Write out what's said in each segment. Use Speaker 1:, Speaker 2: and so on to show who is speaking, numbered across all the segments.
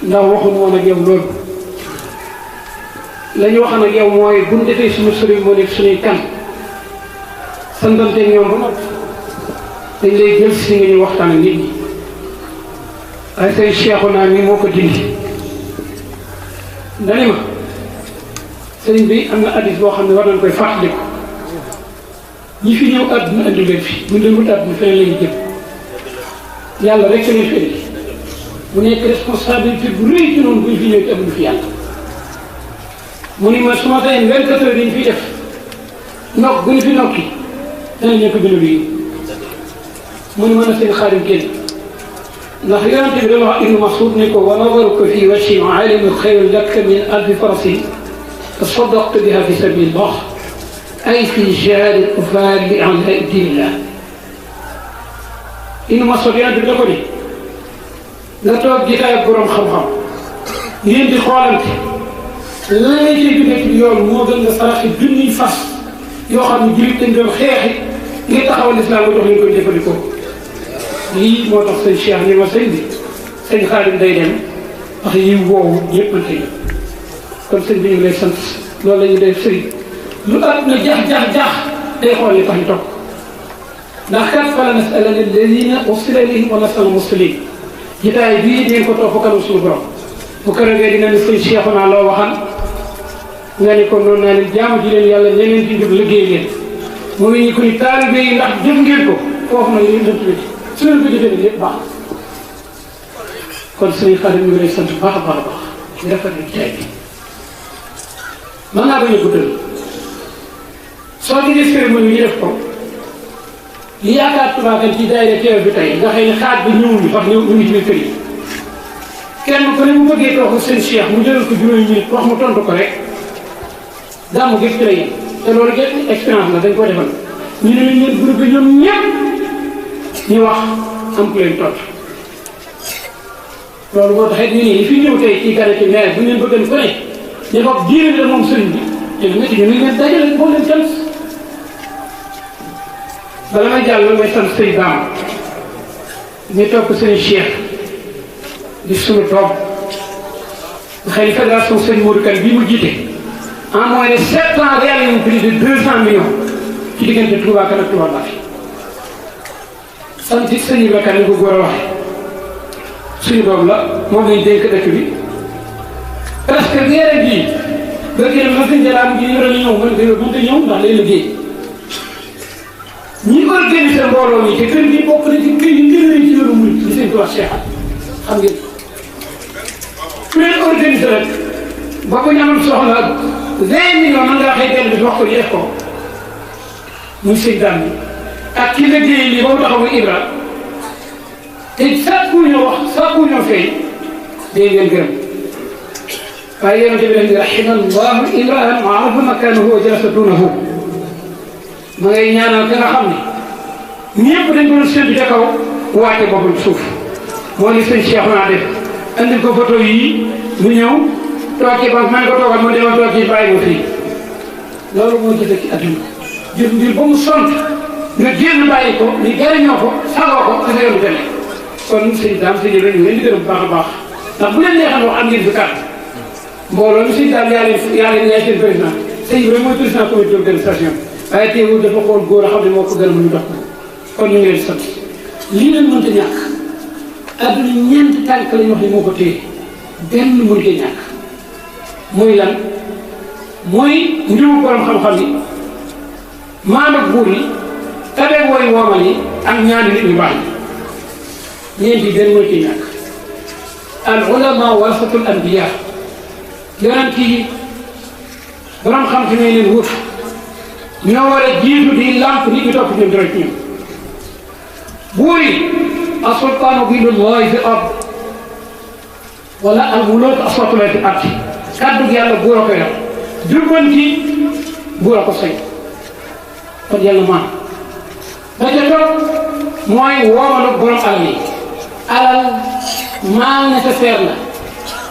Speaker 1: ndax waxuñu woon ak yow loolu la ñu waxoon ak yow mooy bu ñu defee suñu sëriñ moo nekk suñuy kan santanteeg ñoom ba noppi dañ lay jël si nga ñu waxtaan ak nit ñi waaye say Cheikhouna mi moo ko dindi dani ma sëriñ bi am na hadiis boo xam ne war nañ koy fàttaliku ñi fi ñëw àdduna andi leen fi bu ñu leen wut àdduna feneen la ñu jëm yàlla rek lañuy fi indi mu nekk responsabilité bu rëy ci noonu bu ñu fi ñëw ci amuñu fi yàlla mu ni ma su ma tey 24 heures yi ñu fiy def nokk bu ñu fi nokki danañ ko bindal yi mu ni mën a seen xaarim génn ndax yonente bi dana wax Ibnu Mas'ud ni ko wa nadaruka fi wajhi aalimin xayrun laka min alfi farasin tasaddaqta biha fi sabilillah ay fi jihaadil kuffaar li i'laa'i diinillah Ibnu Mas'ud yonente bi da ko ni nga toog jitaay ak borom xam-xam ngeen di xoolante lan la ciy jógee ci yoon moo gën nga saraxi junniy fas yoo xam ne jullit dañ doon xeexi ngir taxawal islam nga jox leen koy jëfandikoo lii moo tax sëñ Cheikh ni ma sëñ bi sëñ Xaadim day dem wax yi woowu ñëpp mën koy kon sëñ bi ñu ngi lay sant loolu la ñuy def sëriñ lu àdduna jaax day xool li tax ñu toog ndax kat fala nasalanna alladina ursila ilayhim wa nasala mursalin jitaay bii dinañ ko topp kanam suñu borom bu kërëgee dina ne sëñ Cheikhouna loo waxan nga ni ko noonu naa leen jaamu ji leen yàlla ñeneen ci jub liggéey leen mu ngi ñu ko ni taalibe yi ndax jëf ngeen ko foofu nag yéen dënt bi su leen ko jëfee lépp baax kon sëñ Xaadim ñu ngi lay sant baax a baax a baax di rafetlu jitaay bi mën naa bañ a guddal soo gisee cérémonie ñu def ko li yaakaar tubaakan ci daayira teew bi tey nga xëy ne xaaj bi ñëwuñu wax ñëw ñu ngi ci biir kër yi kenn ku ne mu bëggee toog seen Cheikh mu jëlal ko juróomi minute wax mu tontu ko rek gàmmu gépp ci la yem te loolu gépp expérience la dañ ko defal ñu ne leen groupe bi ñoom ñëpp ñu wax am ku leen tontu loolu moo tax it ñu ne li fi ñëw tey ci gane ci maire bu ñu leen bëggoon ku ne ñu bopp diine la moom sëriñ bi te lu métti ñu ngi leen dajale boo leen sant bala may jàll la may sant sëñ Bamba ñu topp sëñ Cheikh di suñu doom nga xëy ni fédération sëñ Modou Kane bii mu jiite en moins de 7 ans réalisé plus de 200 millions ci diggante Touba Kane ak Touba Mbacké sant sëñ Ibra Kane ni ko góor a waxee suñu doom la moom lañ dénk dëkk bi presque guerre bii ba génn ma sëñ Jalla mu ji yore la ñëw mën nga mënta ñëw ndax lay liggéey ñi organisé mbooloo mi te kër gi bokk na ci kër yi gën a ci yoonu murid di seen Touba Cheikh xam ngeen ku leen organisé rek ba ko ñamal soxla 20 millions mën ngaa xëy benn bis wax ko ñu def ko muy sëñ Dame bi ak ki liggéey lii ba mu taxaw muy Ibra te sakku ñoo wax sakku ñoo feeñ day ngeen gërëm waaye yonente bi dañuy rahimallahu imra'an arafa makanahu wa jalasa dunahu ma ngay ñaanal ka nga xam ne ñëpp dañ ko doon séntu ca kaw waate boppam suuf moo li sëñ Cheikhouna def andil ko photo yii mu ñëw toog ci banque man ko toogal mu demal toog ci bàyyi ma fii loolu moo jëfe ci adduna jëf mbir ba mu sont nga génn bàyyi ko ni jariñoo ko sagoo ko ak yoonu demee kon sëñ Dame sëñ Ibra ñu leen di gërëm bu baax a baax ndax bu leen neexal wax am ngeen fi kàddu mbooloo mi sëñ Dame yaa leen yaay seen président sëñ Ibra mooy président comité d'organisation waaye teewul dafa xool góor a xam ne moo ko gërëm ñu dox ko kon ñu ngi leen di sant lii leen mënta ñàkk adduna ñeenti tànk lañ wax ne moo ko téye benn mënta ñàkk muy lan mooy mbiru borom xam-xam yi maam ak buur yi tabe wooy woomal yi ak ñaani nit ñu baax yi ñeenti benn mënta ñàkk al ulama warasatul anbiya yonent yi borom xam-xam yi leen wut ñoo war a jiitu di lamp nit ñi topp ñoom dara ci ñoom buur yi asultaanu billahi fi ard wala al muluk aswatullah fi ard kàddu gi yàlla buur a ko yor jubbanti buur a ko sañ kon yàlla maan ba ca topp mooy woomalu borom alal yi alal maa nécessaire la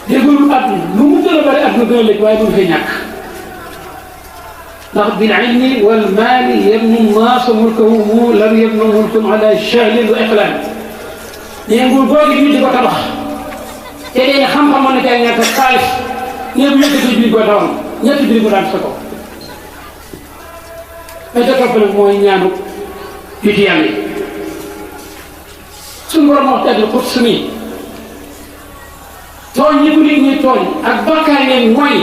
Speaker 1: déggul àdduna lu mu gën a bëri àdduna gën a léegi waaye mënu fay ñàkk ndax bil ilmi wal maali yabnu naasu mulkahu lam yabnu mulkum ala jahlin wa iqlaam nee nguur boo gis ñu di ko tabax te dee xam-xam mën na caa ñàkk xaalis ne bu yëkkati biir boo tawoon ñetti biir bu daan sa kaw mais da topp nag mooy ñaanu nit yàlla yi suñu borom wax tedd xut su nii tooñ ñi ko nit ñi tooñ ak bakkaar leen mooy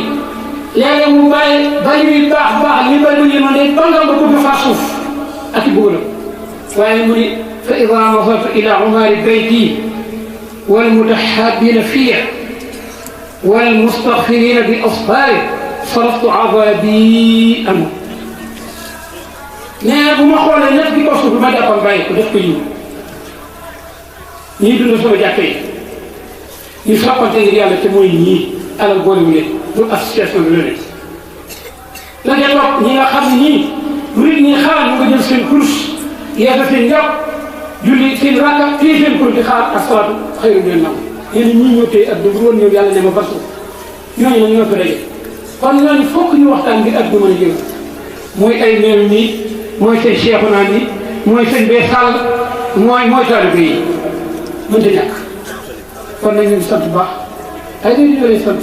Speaker 1: léeg-léeg mu bàyyi muy baax li bari mu yénoon day bangam ba bëgg faa suuf ak i bëgg waaye mu ni fa ida nazartu ila umaari bayti wal mutahabina fiya wal mustaghfirina bi asfari saraftu azabi am nee bu ma xoolee ñëpp di ko suuf bi ma jàppal bàyyi ko def ko yiw ñii dund sama jàkk yi ñu soppante ngir yàlla te mooy ñii alal boolewul leen du association bi leneen la ngeen toog ñi nga xam ne ñii nit ñi xaar ñu nga jël seen kurus yeesa seen njàpp julli seen rakka fii seen kurus di xaar ak salaatu xëyru leen naw ñeen ñii ñoo téye ak du woon ñëw yàlla ne ma basu ñooñu nag ñoo ko daje kon ñooñu fokk ñu waxtaan ngir ak du mën a jël mooy ay meeru nii mooy seen cheikhu naa nii mooy seen bee sàll mooy taalibe yi mënta ñàkk kon nag ñu ngi sant bu baax ay léegi ñu lay sant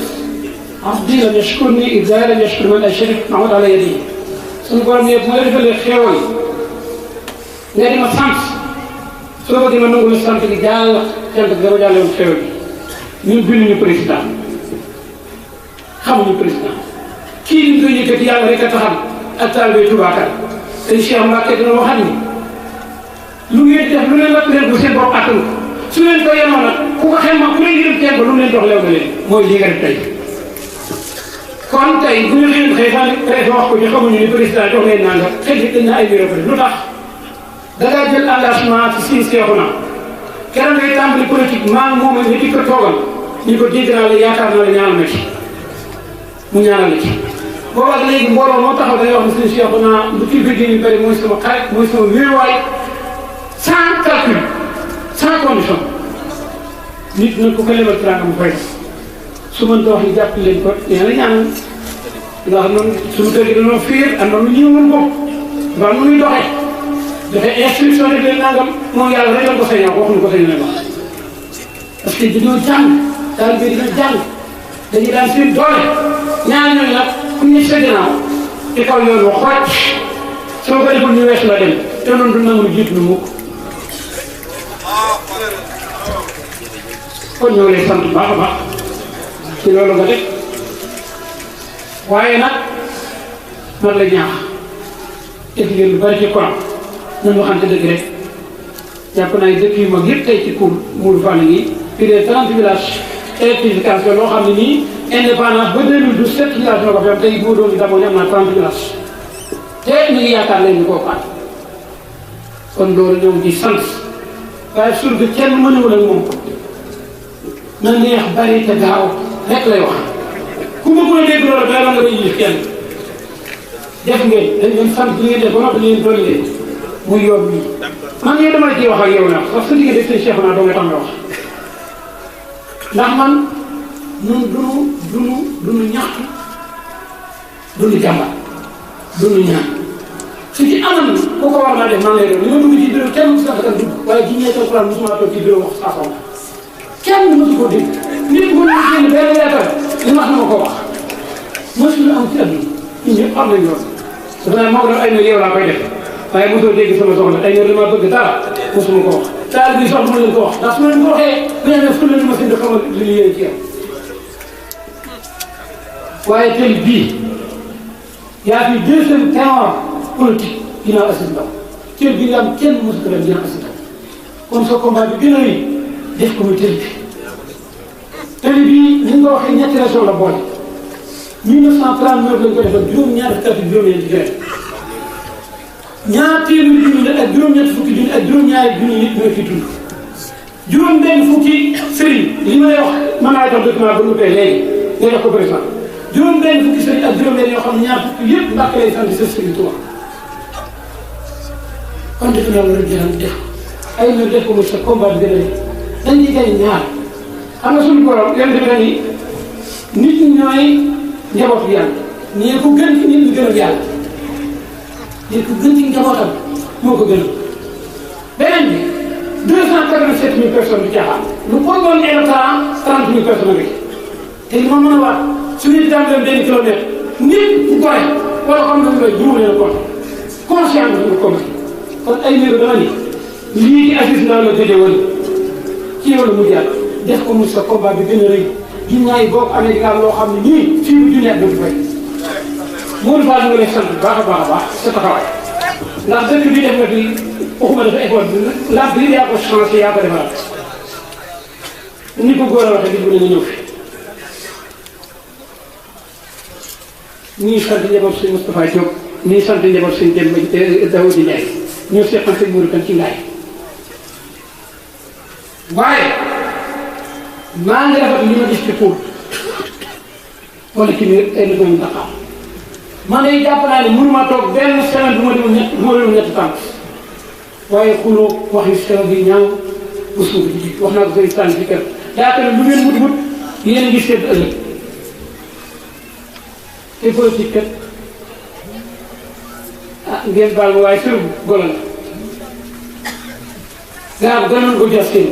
Speaker 1: abdi lam yashkurni idha lam yashkur man ashrik mahmud ala yadi suñu borom ne bu ma la defalee xéewal nga di ma sant soo bëggee ma nangu la sant gi jàll cant gi dama jàlle woon xéewal bi ñun binduñu président xamuñu président kii li ñu koy yëkkati yàlla rek a taxam ak taalibe Tuubaa kan sëñ Cheikh Mbacke dina waxat ni lu ngeen def lu leen lakk leen bu seen bopp attan ko su leen ko yenoon nag ku ko xem ma ku leen yërëm teen ba lu mu leen dox lew na leen mooy lii nga def tey kon tey bu ñu leen xëy sax préfet wax ko ñu xamuñu ni président jox leen nanga xëy na dañ na ay bureau lu tax da ngaa jël engagement ci siin seexu na keroog ngay tàmbali politique maa moom ñu di ko toogal ñu ko dégg naa la yaakaar naa la ñaanal na ci mu ñaanal la ci boobaag léegi mbooloo moo taxaw da ngay wax ne suñu seexu naa lu kii bi ñu bëri mooy sama xarit mooy sama wéeruwaay sans calcul sans condition nit nag ku ko lebal teraanga mu fay su mënta wax ni jàpp leen ko nee na ñaanal ndax noonu suñu kër gi dañoo fiir am na lu ñëwoon ko dafa am nu muy doxee dafay instruction rek leen nangam moom yàlla rek lañ ko sañoo waxuñu ko sañoo wax parce que dañoo jàng daal bi dina jàng dañuy daan seen doole ñaar ñooñu nag ku ñu sa ginnaaw ci kaw yoon wa xooj soo ko deful ñu weesu la dem te noonu du nangu jiitu nu mukk kon ñoo lay sant baax a baax ci loolu nga def waaye nag man la ñaax def ngeen lu bari ci Coran nañu waxante dëgg rek jàpp naa dëkk yu mag yëpp tey ci Koul Mourou Fall yi plus de 30 villages électrification loo xam ne nii indépendance ba 2012 7 villages ñoo ko fi am tey boo doon damoo ñu am naa 30 villages te ñu ngi yaakaar leen ñu koo faat kon loolu ñoom di sant waaye surtout kenn mënewul ak moom na neex bari te gaaw rek lay wax ku ma mën a dégg loolu dara nga koy yilif kenn def ngeen dañ leen sant li ngeen def ba noppi leen doon leen muy yoon bii man yow dama la ciy wax ak yow nag parce que diggante seen Cheikh naa doo nga tax nga wax ndax man ñun duñu ñaxtu duñu jàmbat duñu ñaan su ci anam ku ko war naa def man lay doon li ma dugg ci bureau kenn sax daka dugg waaye ji ñee taw plan mosuma toog ci bureau wax saa soxla kenn mosu ko dégg nit mën na génn benn leetar li ma wax na ma ko wax mosul am ci àdduna ñun ñëpp am nañ loolu dafa naa moo doon ay na yow laa koy def waaye mosoo dégg sama soxla ay na dama bëgg dara mosuma ko wax taal bi soxla ma leen ko wax ndax su ma leen ko waxee nee na fu leen ma seen xamal li ñu yéen ci yow waaye tey bii yaa fi deuxième ténor politique ginnaaw Aziz Ndaw cër bi nga am kenn mosu ko def ginnaaw Aziz Ndaw kon sa combat bi gën a rëy def ko muy tëli bi tëli bii ni nga waxee ñetti région la boole 1939 lañ ko defal juróom-ñaar fukki at juróom-ñeenti gerte ñaar téeméeri junni ak juróom-ñetti fukki junni ak juróom-ñaari junni nit ñoo fi dund juróom-benn fukki sëriñ li ma lay wax mën naa jox document ba nuppee léegi nga jox ko président juróom-benn fukki sëriñ ak juróom-benn yoo xam ne ñaar fukki yëpp Mbàkke lay sant sa sëriñ Tuubaa kon defe naa war a jëram def ay na def ko muy sa combat bi gën a dañ ci gañ ñaar xam nga suñu borom yéen defe na ni nit ñooy njabootu yàlla ñee ko gën ci nit ñi gën a yàlla ñee ko gën ci njabootam moo ko gën beneen bi 287 000 personnes du caaxaan lu ko doon électorat 30 000 personnes rek te li ma mën a waat su nit daan dem benn kilomètre nit ku gore wala comme ni nga juróom leen compte conscient bi nga compte kon ay mbir dama ni lii ci assise naa la jóge woon ci yow la mu jaar def ko mu sa combat bi gën a rëy junnaay boo ko amee di nga am loo xam ne nii fii bu junne ak du fay Modou Fall nga lay sant bu baax a baax a baax sa taxawaay ndax dëkk bi def nga fi waxuma dafa école bi la bi yaa ko changé yaa ko defaraat ni ko góor a waxee bis bu ne nga ñëw fi ñii sant njaboot sëñ Moustapha Diop ñii sant njaboot sëñ Demba Daouda Ndiaye ñoo seqal sëñ Modou Kane ci ngaay waaye maa ngi rafet li ma gis ci pour wala ci biir ay nit ñu taxaw man de jàpp naa ne mënuma toog benn semaine bu ma demul ñetti tànk waaye xuloo wax yu sew bi ñaaw ba suuf bi wax naa ko sëriñ tànn ci kër yaakaar ne lu ngeen wut yéen a ngi seet ëllëg te politique kat ah ngeen baal ma waaye sër golo la garab gënoon ko jas seen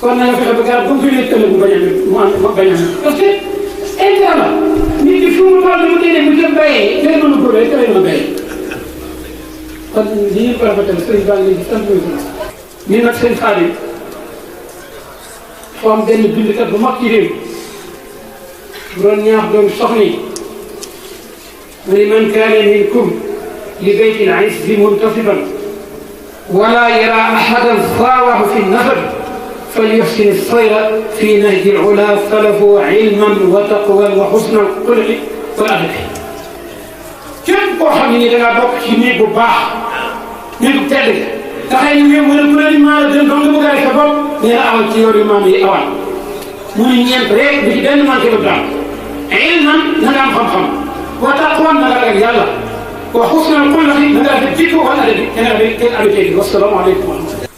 Speaker 1: kon na nga fexe ba garab ba mu fi nekk ëllëg mu bañ a mu bañ a parce que intérêt la nit ki fu mu toll mu dee mu jëm bayee kenn mënu ko béy kenn mënu bayee kon li ñu ko rafetal sëriñ baa ngi leen di sant ñun nag seen xaalis foo am benn bindkat bu mag ci réew bu doon ñaax doon soxna yi mu ne man kaana minkum li bayti l-izzi muntasiban wala yara ahadan saawahu fi nasab falyuhsin as-sayra fi nahji al-ula falahu ilman wa taqwan wa husna al-xuluqi wal adabi képp koo xam ne ni da ngaa bokk ci néeg bu baax néeg bu tedd nga xëy na ñoom wala kuréel yi maa la gën doon nga bëgg a rek sa bopp nee na awal ci yoonu maam yi awal mu ne ñeent rek bu ci benn manqué ba daal ilman na nga am xam-xam wa taqwan na nga ragal yàlla wa husnal xuluqi na nga rafet jikko wal adabi te nga rafet kenn abi tegi wassalaamu aleykum wa rahmatulah